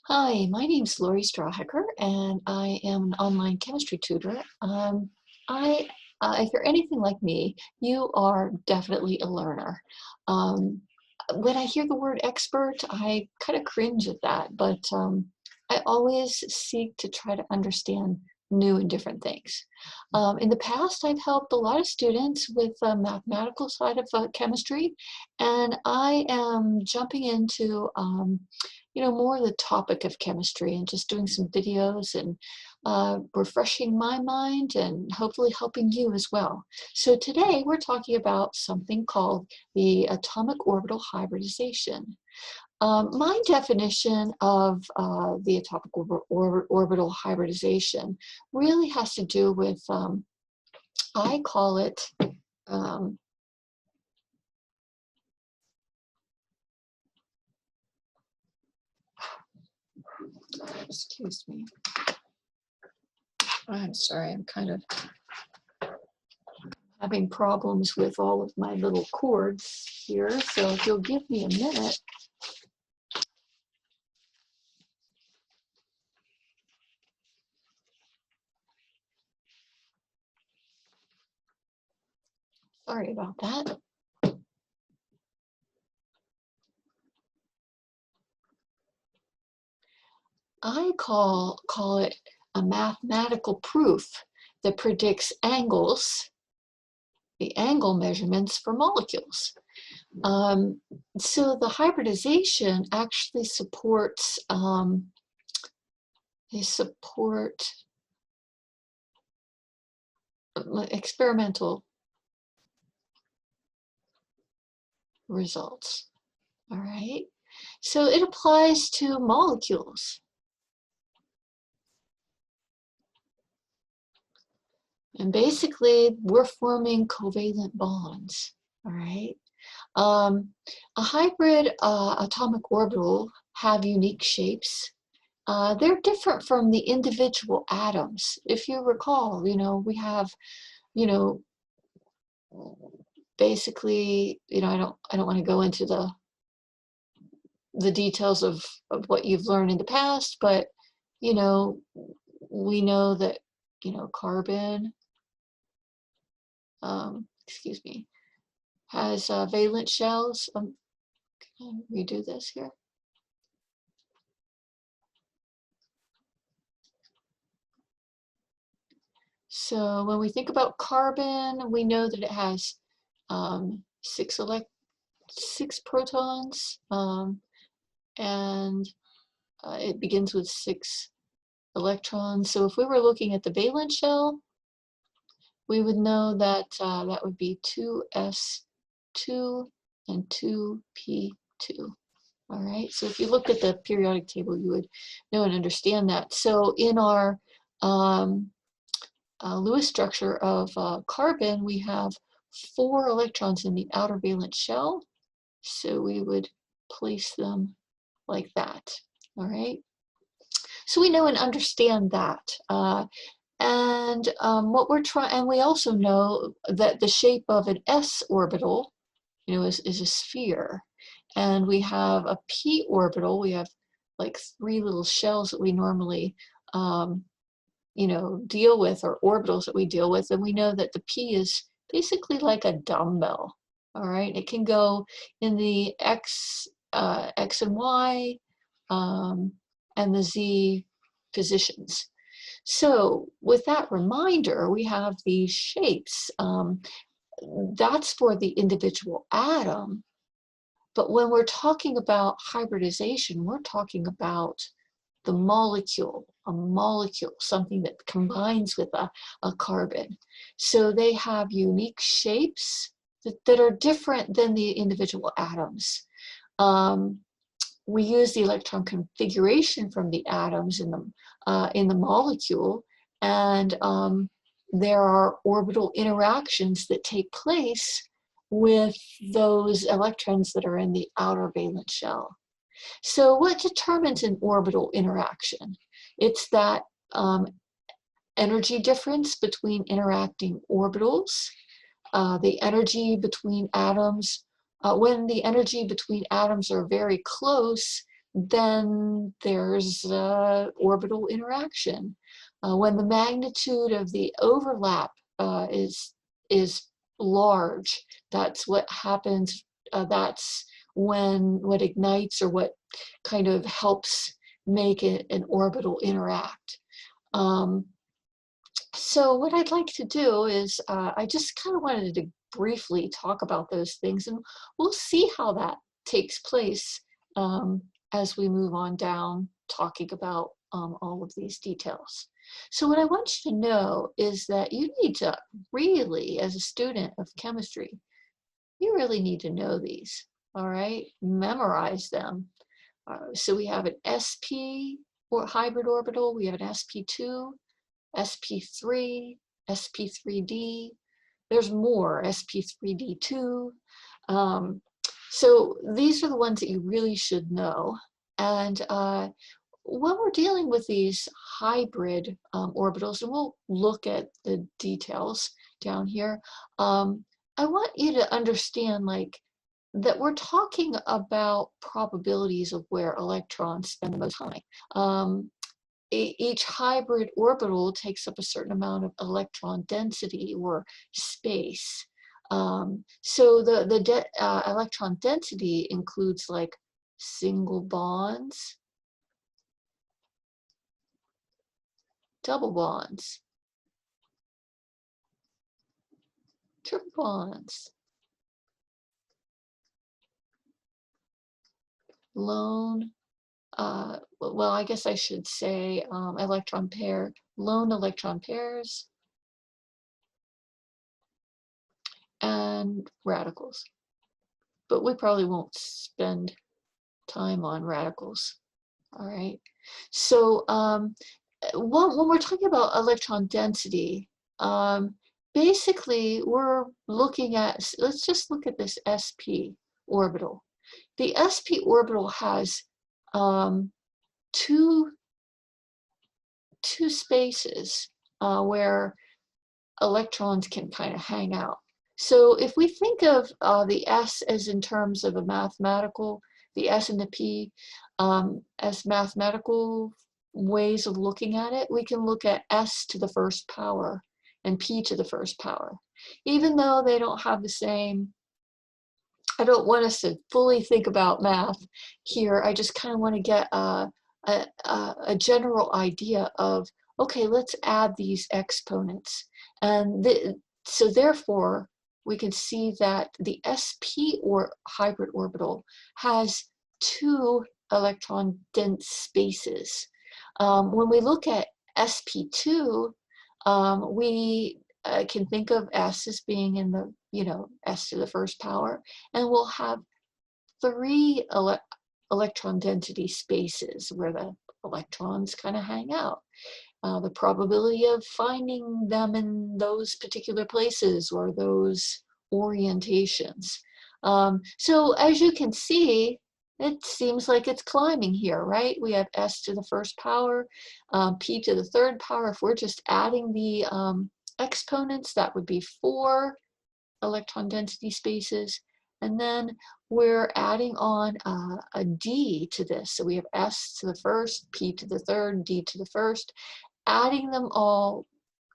Hi, my name's Lori Strawhecker, and I am an online chemistry tutor. I, if you're anything like me, you are definitely a learner. Um, when I hear the word expert, I kind of cringe at that, but I always seek to try to understand new and different things. In the past, I've helped a lot of students with the mathematical side of chemistry, and I am jumping into more the topic of chemistry and just doing some videos and refreshing my mind and hopefully helping you as well. So today we're talking about something called the atomic orbital hybridization. My definition of the atomic orbital hybridization really has to do with, I call it, um, excuse me, I'm sorry, I'm kind of having problems with all of my little cords here, so if you'll give me a minute. Sorry about that. I call it a mathematical proof that predicts angles, the angle measurements for molecules. So the hybridization actually supports, they support experimental results. All right. So it applies to molecules. And basically, we're forming covalent bonds. All right. A hybrid atomic orbital have unique shapes. They're different from the individual atoms. If you recall, we have, you know, basically, I don't want to go into the details of what you've learned in the past, but, we know that, carbon, excuse me, has valence shells. Can I redo this here? So when we think about carbon, we know that it has six protons, and it begins with 6 electrons. So if we were looking at the valence shell, we would know that that would be 2s2 and 2p2. All right, so if you looked at the periodic table, you would know and understand that. So in our Lewis structure of carbon, we have 4 electrons in the outer valence shell. So we would place them like that. All right. So we know and understand that. What we're trying, and we also know that the shape of an s orbital, is a sphere. And we have a p orbital. We have like 3 little shells that we normally deal with, or orbitals that we deal with, and we know that the P is basically like a dumbbell. All right, it can go in the X and Y and the Z positions. So with that reminder, we have these shapes. That's for the individual atom. But when we're talking about hybridization, we're talking about the molecule, a molecule, something that combines with a carbon. So they have unique shapes that are different than the individual atoms. We use the electron configuration from the atoms in the molecule, and there are orbital interactions that take place with those electrons that are in the outer valence shell. So what determines an orbital interaction? It's that energy difference between interacting orbitals, the energy between atoms. When the energy between atoms are very close, then there's orbital interaction. When the magnitude of the overlap is large, that's what happens. That's when what ignites or what kind of helps make it an orbital interact. So what I'd like to do is I just kind of wanted to briefly talk about those things, and we'll see how that takes place as we move on down talking about all of these details. So what I want you to know is that you need to really, as a student of chemistry, you really need to know these, all right? Memorize them. So we have an sp or hybrid orbital, we have an sp2, sp3, sp3d. There's more, sp3d2. So these are the ones that you really should know. And when we're dealing with these hybrid orbitals, and we'll look at the details down here, I want you to understand that we're talking about probabilities of where electrons spend the most time. Each hybrid orbital takes up a certain amount of electron density or space. So the electron density includes like single bonds, double bonds, triple bonds, lone, well, I guess I should say electron pair, lone electron pairs, and radicals. But we probably won't spend time on radicals, all right? So when we're talking about electron density, basically we're looking at, let's just look at this sp orbital. The sp orbital has two spaces where electrons can kind of hang out. So if we think of the S as in terms of a mathematical, the S and the P as mathematical ways of looking at it, we can look at S to the first power and P to the first power. Even though they don't have the same, I don't want us to fully think about math here. I just kind of want to get a general idea of, okay, let's add these exponents. And so therefore, we can see that the sp or hybrid orbital has two electron dense spaces. When we look at sp2, we can think of S as being in the, S to the first power, and we'll have three electron density spaces where the electrons kind of hang out. The probability of finding them in those particular places or those orientations. So as you can see, it seems like it's climbing here, right? We have S to the first power, P to the third power. If we're just adding the exponents, that would be 4 electron density spaces. And then we're adding on a D to this. So we have S to the first, P to the third, D to the first. Adding them all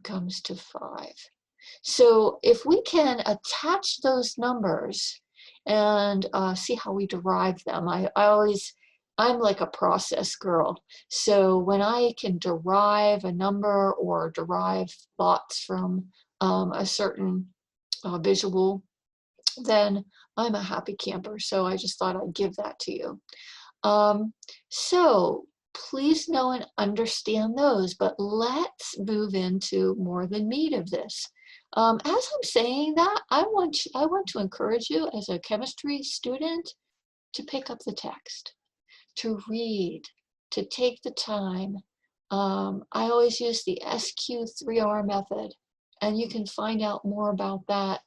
comes to 5. So if we can attach those numbers and see how we derive them, I'm like a process girl. So when I can derive a number or derive thoughts from a certain visual, then I'm a happy camper. So I just thought I'd give that to you. So please know and understand those, but let's move into more the meat of this. As I'm saying that, I want to encourage you as a chemistry student to pick up the text, to read, to take the time. I always use the SQ3R method, and you can find out more about that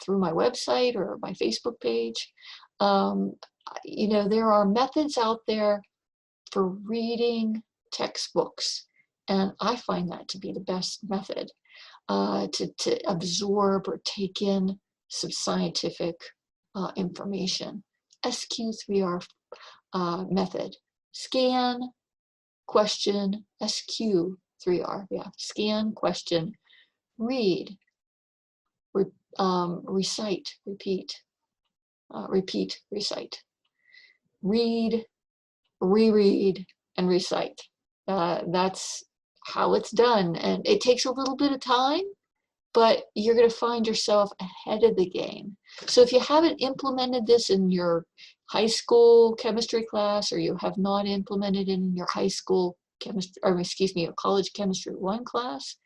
through my website or my Facebook page. There are methods out there for reading textbooks, and I find that to be the best method to absorb or take in some scientific information. SQ3R method. Scan, question, SQ3R, yeah, scan, question, read, recite, repeat, repeat, recite, read, reread, and recite. That's how it's done, and it takes a little bit of time, but you're going to find yourself ahead of the game. So if you haven't implemented this in your high school chemistry class, or you have not implemented it in your high school chemistry, or excuse me, your college chemistry 1 class,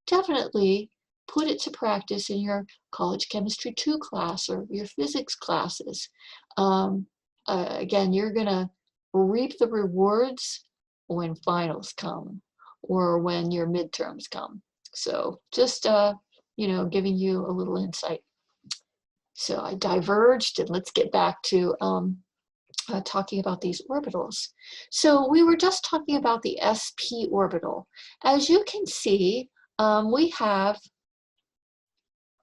definitely put it to practice in your college chemistry 2 class or your physics classes. Again, you're going to reap the rewards when finals come or when your midterms come. So just you know, giving you a little insight. So I diverged, and let's get back to talking about these orbitals. So we were just talking about the sp orbital. As you can see, we have,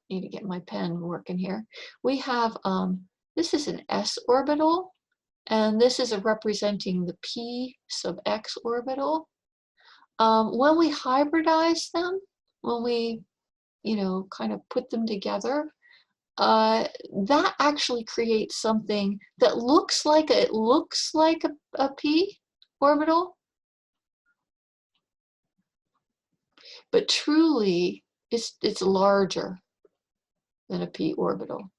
need to get my pen working here. We have, this is an s orbital, and this is representing the p sub x orbital. When we hybridize them, when we, you know, kind of put them together, that actually creates something that looks like a p orbital, but truly it's larger than a p orbital.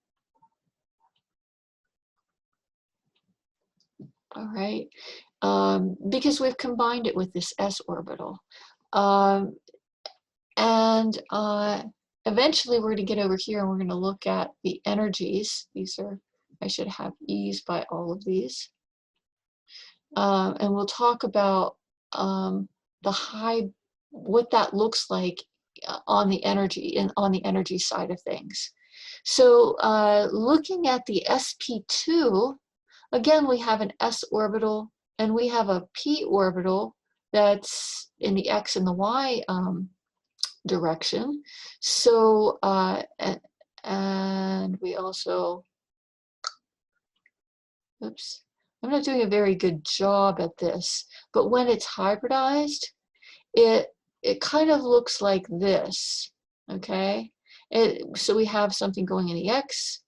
All right, because we've combined it with this s orbital, and eventually we're going to get over here and we're going to look at the energies. These are, I should have E's by all of these. And we'll talk about what that looks like on the energy and on the energy side of things. So looking at the sp2, again, we have an s orbital and we have a p orbital that's in the x and the y direction. So, and we also, oops, I'm not doing a very good job at this, but when it's hybridized, it kind of looks like this, okay? So we have something going in the x,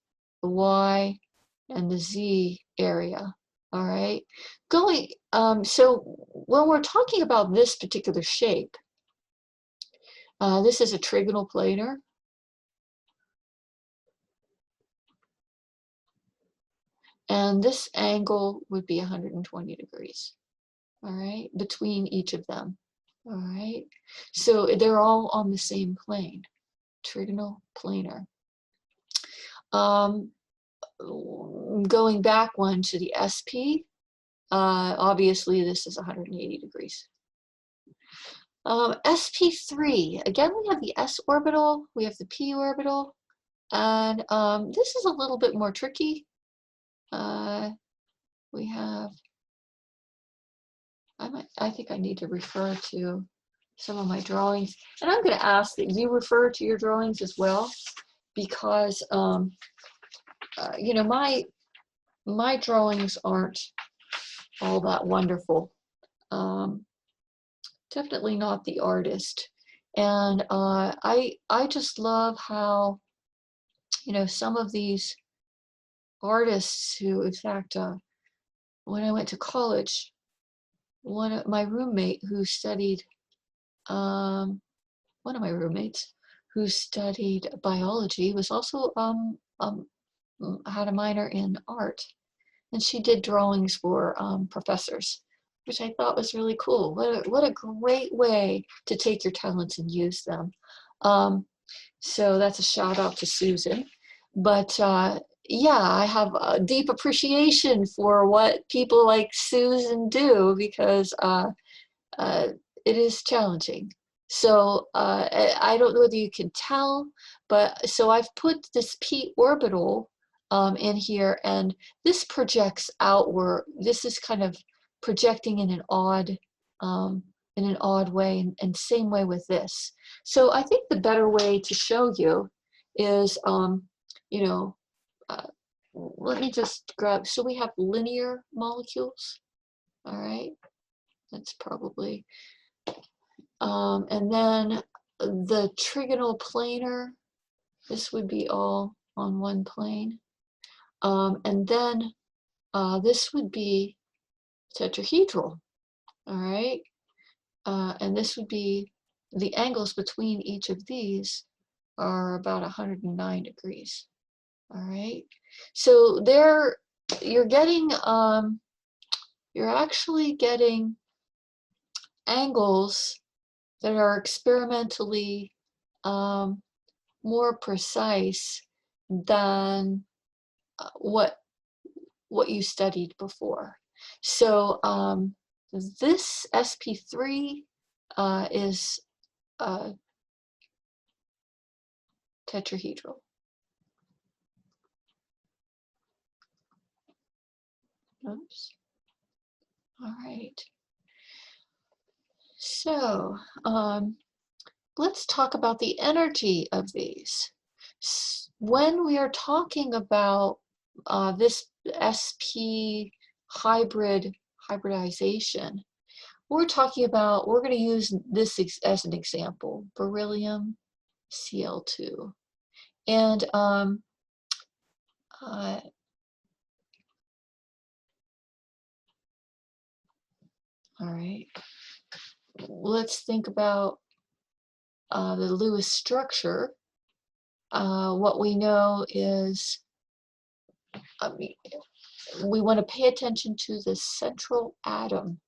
the y, and the z area, all right? So when we're talking about this particular shape, this is a trigonal planar. And this angle would be 120 degrees, all right, between each of them, all right? So they're all on the same plane, trigonal planar. Going back one to the SP, obviously this is 180 degrees. SP3, again, we have the s orbital, we have the p orbital, and this is a little bit more tricky. We have, I think I need to refer to some of my drawings, and I'm going to ask that you refer to your drawings as well, because you know, my drawings aren't all that wonderful. Definitely not the artist, and I just love how, you know, some of these artists who, in fact, when I went to college, my roommate who studied, one of my roommates who studied biology was also had a minor in art, and she did drawings for professors, which I thought was really cool. What a great way to take your talents and use them. So that's a shout out to Susan. But yeah, I have a deep appreciation for what people like Susan do, because it is challenging. So I don't know whether you can tell, but so I've put this p orbital in here, and this projects outward. This is kind of projecting in an odd way, and same way with this. So I think the better way to show you is, you know, let me just grab, so we have linear molecules, all right? That's probably, and then the trigonal planar, this would be all on one plane. And then this would be tetrahedral, all right? And this would be, the angles between each of these are about 109 degrees, all right? So there, you're getting, you're actually getting angles that are experimentally more precise than what you studied before. So this SP3 is tetrahedral. Oops. All right. So let's talk about the energy of these. When we are talking about this SP hybridization, we're talking about, we're going to use this as an example, beryllium Cl2. And all right, let's think about the Lewis structure. What we know is we want to pay attention to the central atom.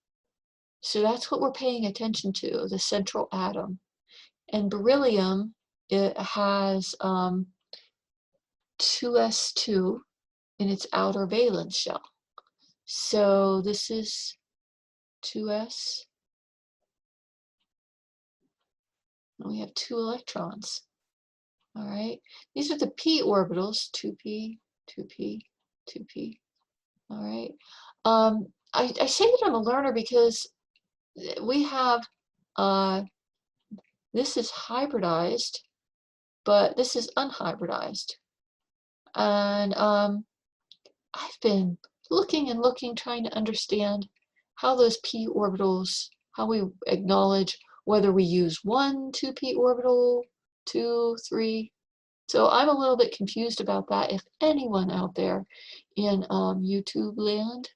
So that's what we're paying attention to, the central atom. And beryllium, it has 2s2 in its outer valence shell. So this is 2s. And we have 2 electrons. All right. These are the p orbitals, 2p, 2p, 2p. All right. I say that I'm a learner because we have, this is hybridized, but this is unhybridized. And I've been looking and looking, trying to understand how those p orbitals, how we acknowledge whether we use 1 2p orbital, 2, 3. So I'm a little bit confused about that. If anyone out there in YouTube land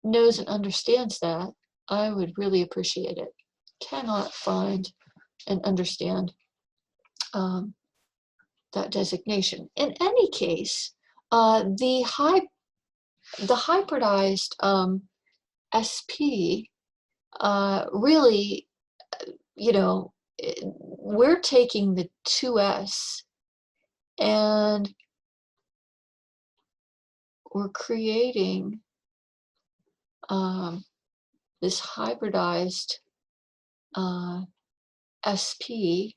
knows and understands that, I would really appreciate it. Cannot find and understand that designation. In any case, the hybridized SP really, you know, we're taking the 2s and we're creating this hybridized SP.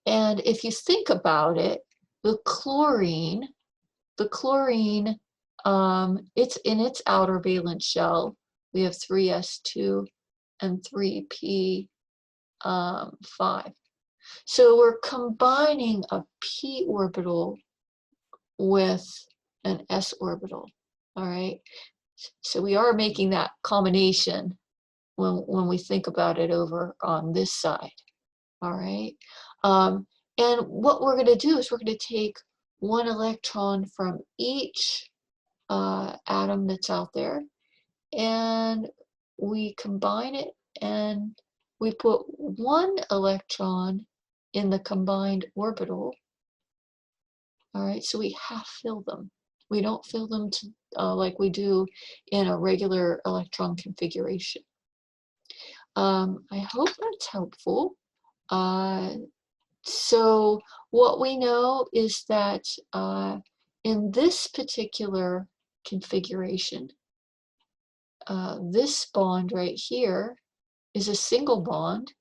And if you think about it, the chlorine, it's in its outer valence shell. We have 3s2 and 3p5. So we're combining a p orbital with an s orbital. All right. So we are making that combination when we think about it over on this side. All right. And what we're going to do is we're going to take 1 electron from each atom that's out there, and we combine it, and we put 1 electron in the combined orbital. All right, so we half fill them. We don't fill them to, like we do in a regular electron configuration. I hope that's helpful. So what we know is that in this particular configuration, this bond right here is a single bond,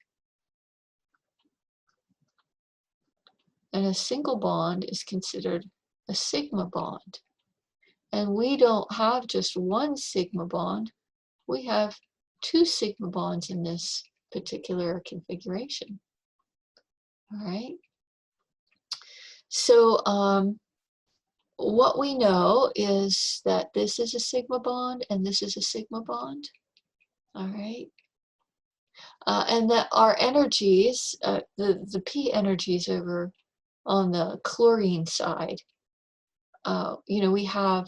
and a single bond is considered a sigma bond. And we don't have just 1 sigma bond, we have 2 sigma bonds in this particular configuration. All right. So what we know is that this is a sigma bond and this is a sigma bond. All right. And that our energies, the P energies over on the chlorine side, you know, we have,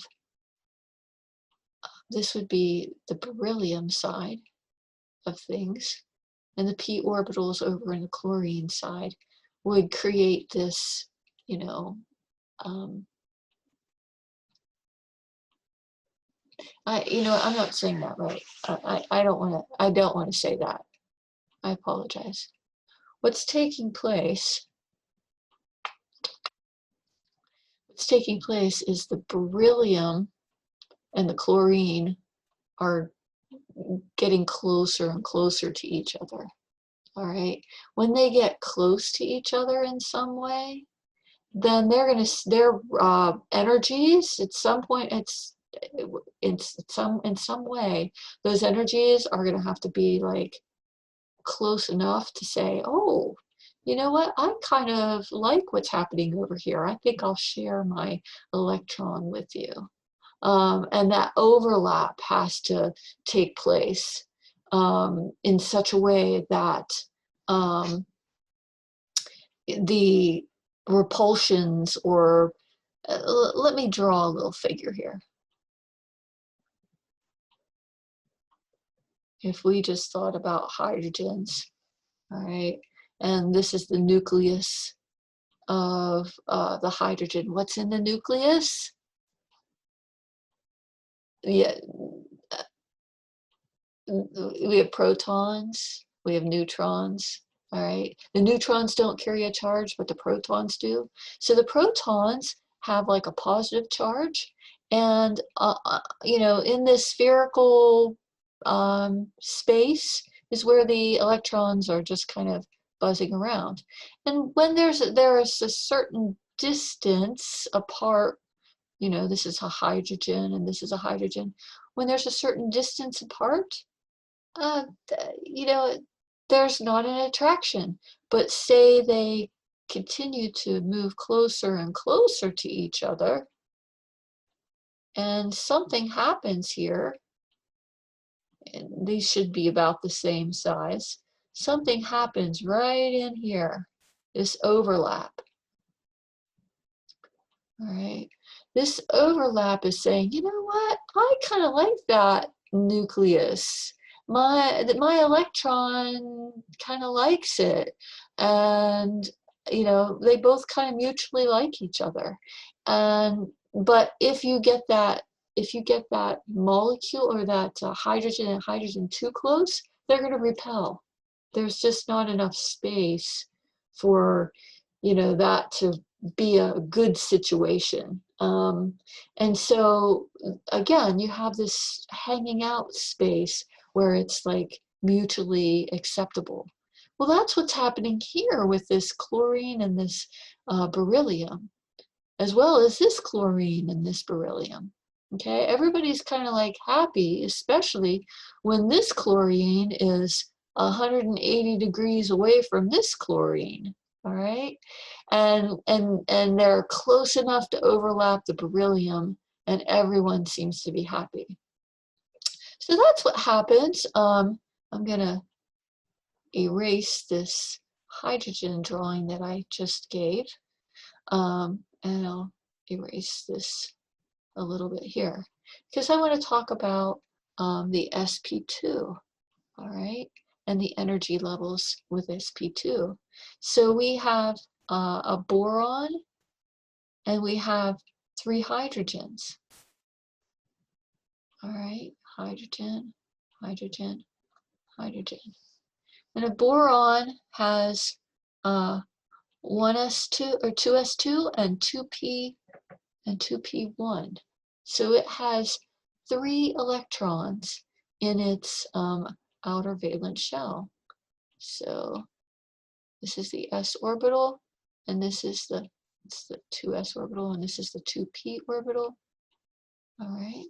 this would be the beryllium side of things, and the P orbitals over in the chlorine side would create this, you know, you know, I'm not saying that right. I don't want to say that. I apologize. What's taking place is the beryllium and the chlorine are getting closer and closer to each other. All right. When they get close to each other in some way, then their energies at some point, in some way, those energies are going to have to be like close enough to say, oh, you know what, I kind of like what's happening over here. I think I'll share my electron with you. And that overlap has to take place in such a way that the repulsions, or let me draw a little figure here. If we just thought about hydrogens, all right, and this is the nucleus of the hydrogen. What's in the nucleus? Yeah, we have protons, we have neutrons, all right? The neutrons don't carry a charge, but the protons do. So the protons have like a positive charge, and you know, in this spherical space is where the electrons are just kind of buzzing around. And when there is a certain distance apart, you know, this is a hydrogen and this is a hydrogen. When there's a certain distance apart, you know, there's not an attraction. But say they continue to move closer and closer to each other, and something happens here, and these should be about the same size. Something happens right in here, this overlap. All right, this overlap is saying, you know what, I kind of like that nucleus. My electron kind of likes it, and you know, they both kind of mutually like each other. And but if you get that molecule, or that hydrogen and hydrogen too close, they're going to repel. There's just not enough space for, you know, that to be a good situation. And so again, you have this hanging out space where it's like mutually acceptable. Well, that's what's happening here with this chlorine and this beryllium, as well as this chlorine and this beryllium. Okay, everybody's kind of like happy, especially when this chlorine is 180 degrees away from this chlorine. All right, and they're close enough to overlap the beryllium, and everyone seems to be happy. So that's what happens. I'm gonna erase this hydrogen drawing that I just gave, and I'll erase this a little bit here, because I want to talk about the sp2, all right, and the energy levels with sp2. So we have a boron, and we have 3 hydrogens. All right, hydrogen, hydrogen, hydrogen. And a boron has 1s2 or 2s2 and 2p and 2p1. So it has 3 electrons in its outer valence shell. So this is the s orbital, and this is the 2s orbital, and this is the 2p orbital. All right.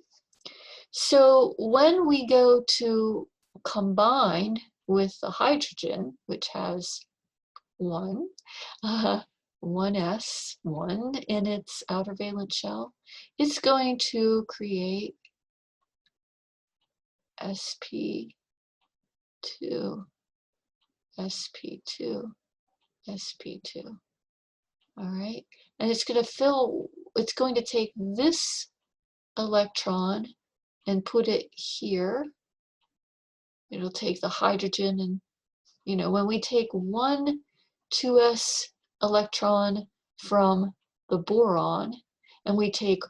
So when we go to combine with the hydrogen, which has 1, 1s, 1 in its outer valence shell. It's going to create sp2, sp2, sp2. All right, and it's going to take this electron and put it here. It'll take the hydrogen, and when we take one 2s electron from the boron and we take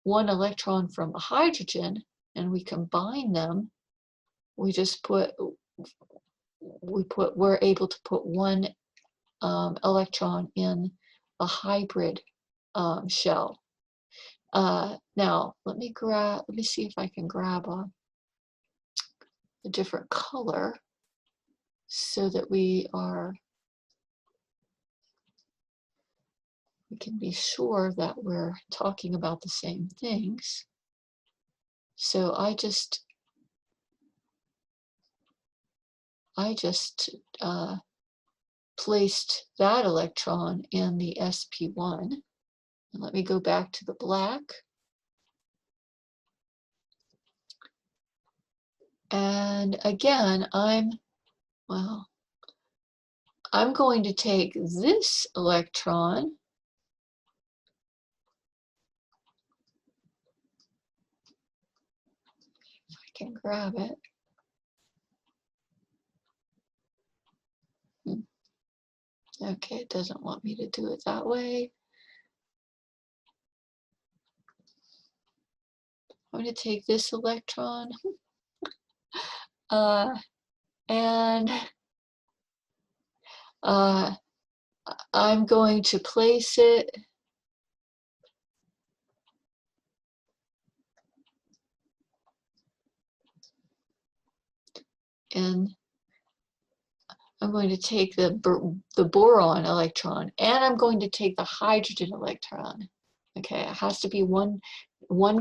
one electron from the hydrogen and we combine them, we're able to put one electron in a hybrid shell. Now let me see if I can grab a different color so that we can be sure that we're talking about the same things. So I just placed that electron in the sp1. And let me go back to the black. And again, I'm going to take this electron if I can grab it. Okay, it doesn't want me to do it that way. I'm going to take this electron and I'm going to place it in. I'm going to take the boron electron, and I'm going to take the hydrogen electron. Okay, it has to be one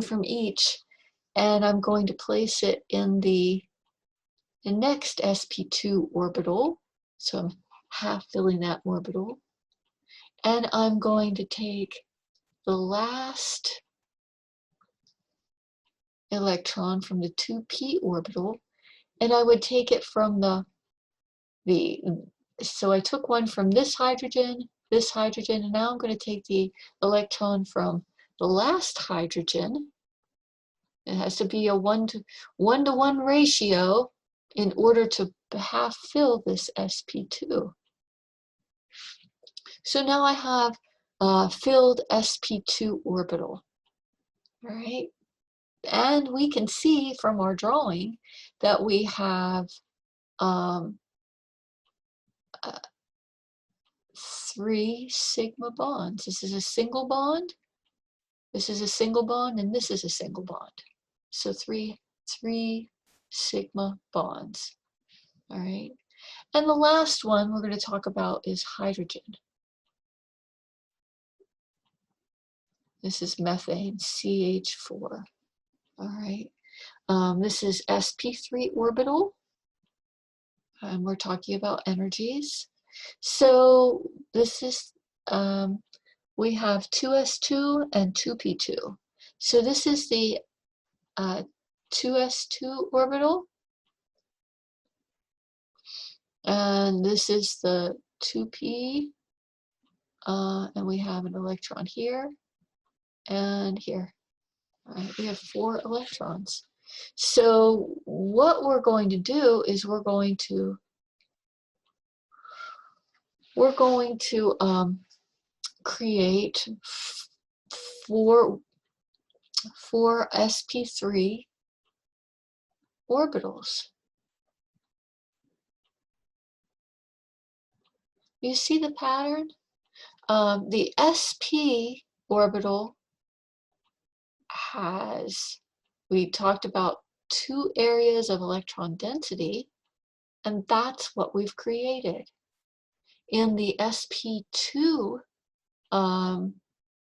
from each, and I'm going to place it in the next sp2 orbital. So I'm half filling that orbital, and I'm going to take the last electron from the 2p orbital, and I would take it from so I took one from this hydrogen, and now I'm going to take the electron from the last hydrogen. It has to be a 1-to-1 ratio in order to half fill this sp2. So now I have a filled sp2 orbital. All right, and we can see from our drawing that we have 3 sigma bonds. This is a single bond, this is a single bond, and this is a single bond. So three sigma bonds. All right, and the last one we're going to talk about is hydrogen. This is methane, CH4. All right, this is sp3 orbital, and we're talking about energies. So this is, we have 2s2 and 2p2. So this is the 2s2 orbital, and this is the 2p, and we have an electron here and here. All right, we have 4 electrons. So what we're going to do is we're going to create 4 sp3 orbitals. You see the pattern? The sp orbital we talked about 2 areas of electron density, and that's what we've created. In the sp2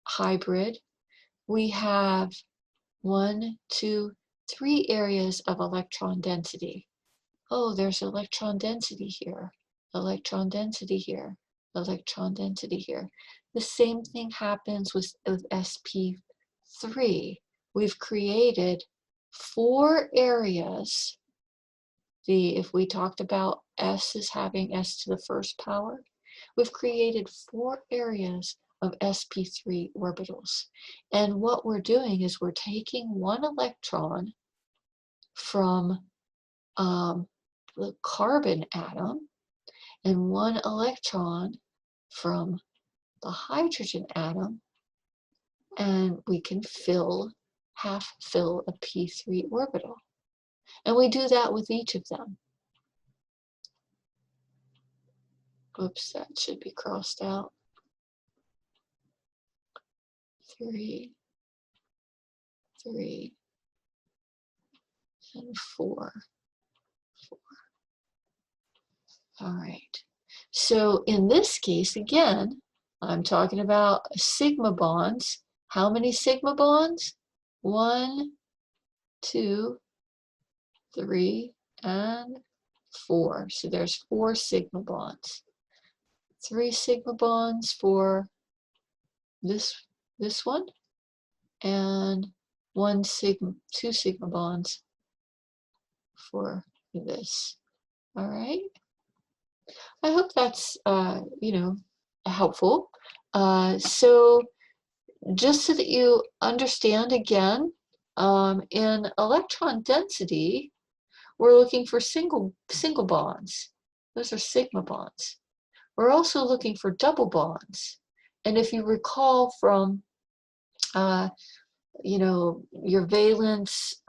hybrid, we have 1, 2, 3 areas of electron density. Oh, there's electron density here, electron density here, electron density here. The same thing happens with sp3. We've created 4 areas. If we talked about s as having s to the first power, we've created 4 areas of sp3 orbitals. And what we're doing is we're taking 1 electron from the carbon atom and 1 electron from the hydrogen atom, and we can half fill a p3 orbital. And we do that with each of them. Oops, that should be crossed out. 3, 3, and 4. All right. So in this case, again, I'm talking about sigma bonds. How many sigma bonds? 1, 2, 3, and 4. So there's 4 sigma bonds. 3 sigma bonds for this one, and 2 sigma bonds for this. All right. I hope that's helpful. So just so that you understand again, in electron density, we're looking for single bonds. Those are sigma bonds. We're also looking for double bonds. And if you recall from, your valence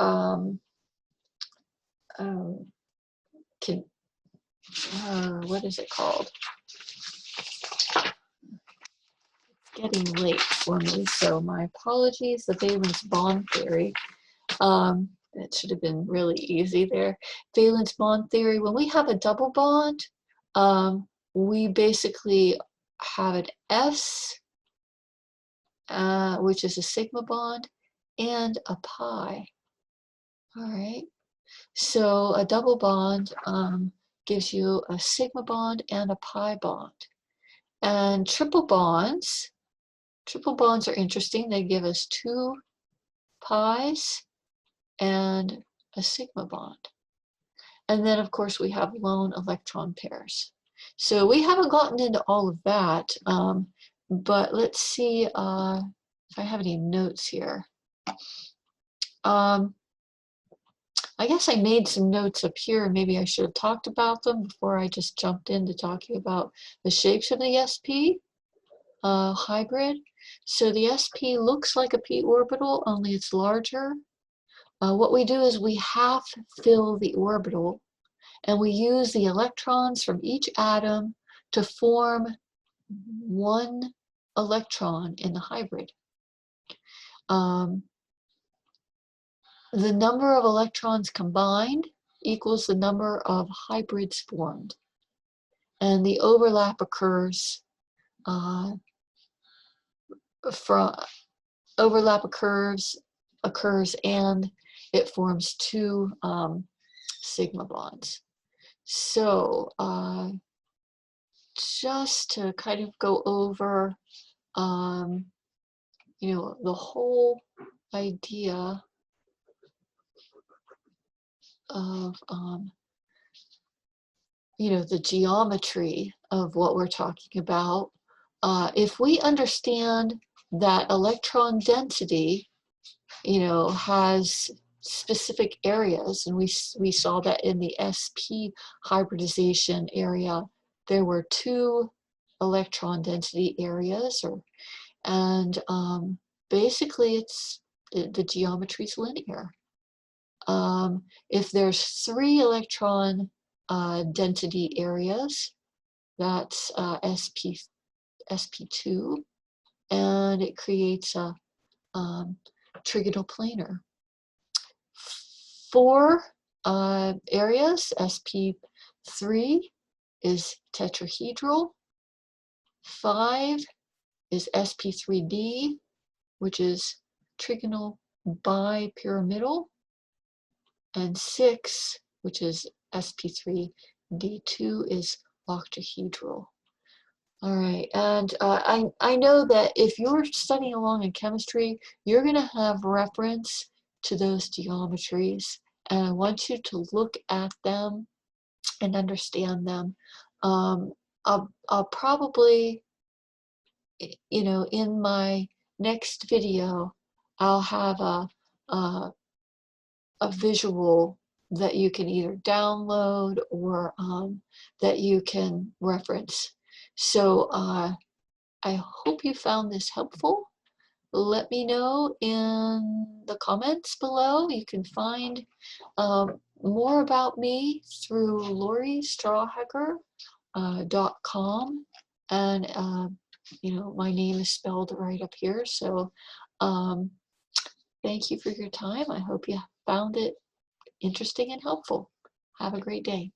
what is it called? It's getting late for me, so my apologies. The valence bond theory. That should have been really easy there. Valence bond theory. When we have a double bond, we basically have an S, which is a sigma bond, and a pi. All right. So a double bond gives you a sigma bond and a pi bond. And triple bonds are interesting. They give us 2 pi's and a sigma bond. And then, of course, we have lone electron pairs. So we haven't gotten into all of that, but let's see if I have any notes here. I guess I made some notes up here. Maybe I should have talked about them before I just jumped into talking about the shapes of the sp hybrid. So the sp looks like a p orbital, only it's larger. What we do is we half fill the orbital, and we use the electrons from each atom to form 1 electron in the hybrid. The number of electrons combined equals the number of hybrids formed. And the overlap occurs and it forms 2 sigma bonds. So just to kind of go over the whole idea of the geometry of what we're talking about. If we understand that electron density has specific areas, and we saw that in the sp hybridization area there were 2 electron density areas, and basically the geometry is linear. If there's 3 electron density areas, that's sp2, and it creates a trigonal planar. 4 areas, sp3 is tetrahedral. 5 is sp3d, which is trigonal bipyramidal. And 6, which is sp3d2, is octahedral. All right, and I know that if you're studying along in chemistry, you're going to have reference to those geometries, and I want you to look at them and understand them. Um, I'll probably, you know, in my next video, I'll have a visual that you can either download or that you can reference. So I hope you found this helpful. Let me know in the comments below. You can find more about me through LoriStrawhecker.com, and you know, my name is spelled right up here. So thank you for your time. I hope you found it interesting and helpful. Have a great day.